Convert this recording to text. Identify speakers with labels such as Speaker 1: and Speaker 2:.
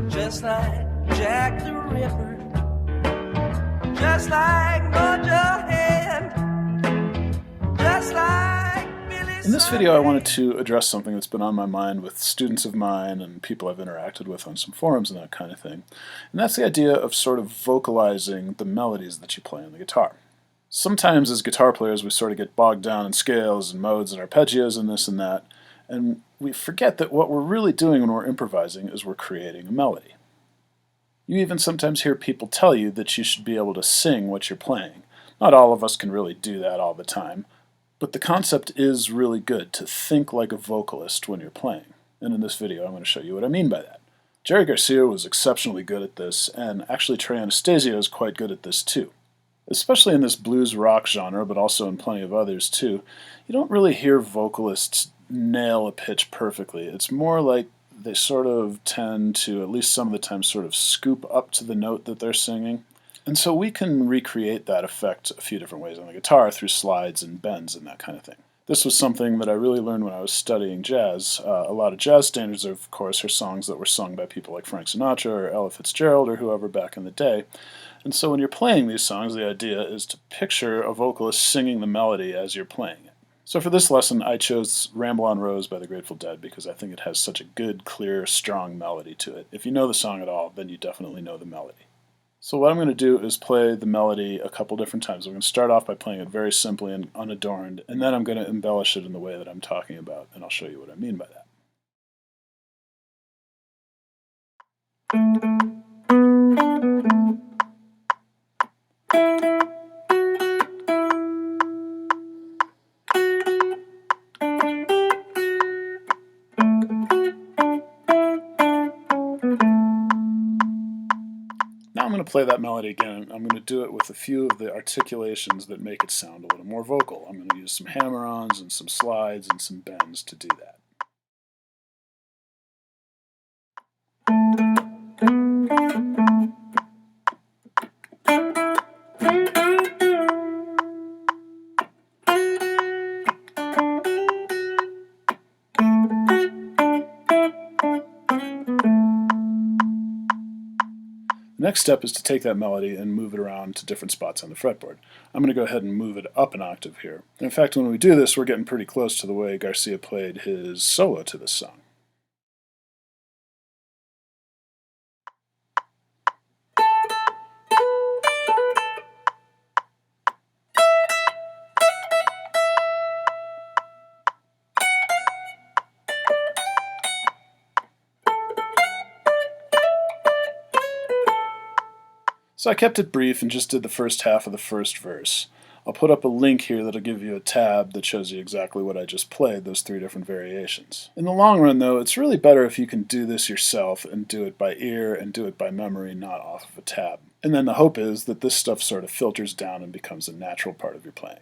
Speaker 1: just like Jack the Ripper, just like Mojo just like Billy.
Speaker 2: In this video, I wanted to address something that's been on my mind with students of mine and people I've interacted with on some forums and that kind of thing. And that's the idea of sort of vocalizing the melodies that you play on the guitar. Sometimes as guitar players we sort of get bogged down in scales and modes and arpeggios and this and that, and we forget that what we're really doing when we're improvising is we're creating a melody. You even sometimes hear people tell you that you should be able to sing what you're playing. Not all of us can really do that all the time, but the concept is really good, to think like a vocalist when you're playing. And in this video I'm going to show you what I mean by that. Jerry Garcia was exceptionally good at this, and actually Trey Anastasio is quite good at this too. Especially in this blues rock genre, but also in plenty of others too, you don't really hear vocalists nail a pitch perfectly. It's more like they sort of tend to, at least some of the time, sort of scoop up to the note that they're singing. And so we can recreate that effect a few different ways on the guitar through slides and bends and that kind of thing. This was something that I really learned when I was studying jazz. A lot of jazz standards, of course, are songs that were sung by people like Frank Sinatra or Ella Fitzgerald or whoever back in the day. And so when you're playing these songs, the idea is to picture a vocalist singing the melody as you're playing it. So for this lesson, I chose Ramble On Rose by the Grateful Dead because I think it has such a good, clear, strong melody to it. If you know the song at all, then you definitely know the melody. So what I'm going to do is play the melody a couple different times. I'm going to start off by playing it very simply and unadorned, and then I'm going to embellish it in the way that I'm talking about, and I'll show you what I mean by that. Now I'm going to play that melody again. I'm going to do it with a few of the articulations that make it sound a little more vocal. I'm going to use some hammer-ons and some slides and some bends to do that. The next step is to take that melody and move it around to different spots on the fretboard. I'm going to go ahead and move it up an octave here. And in fact, when we do this, we're getting pretty close to the way Garcia played his solo to this song. So I kept it brief and just did the first half of the first verse. I'll put up a link here that'll give you a tab that shows you exactly what I just played, those three different variations. In the long run though, it's really better if you can do this yourself and do it by ear and do it by memory, not off of a tab. And then the hope is that this stuff sort of filters down and becomes a natural part of your playing.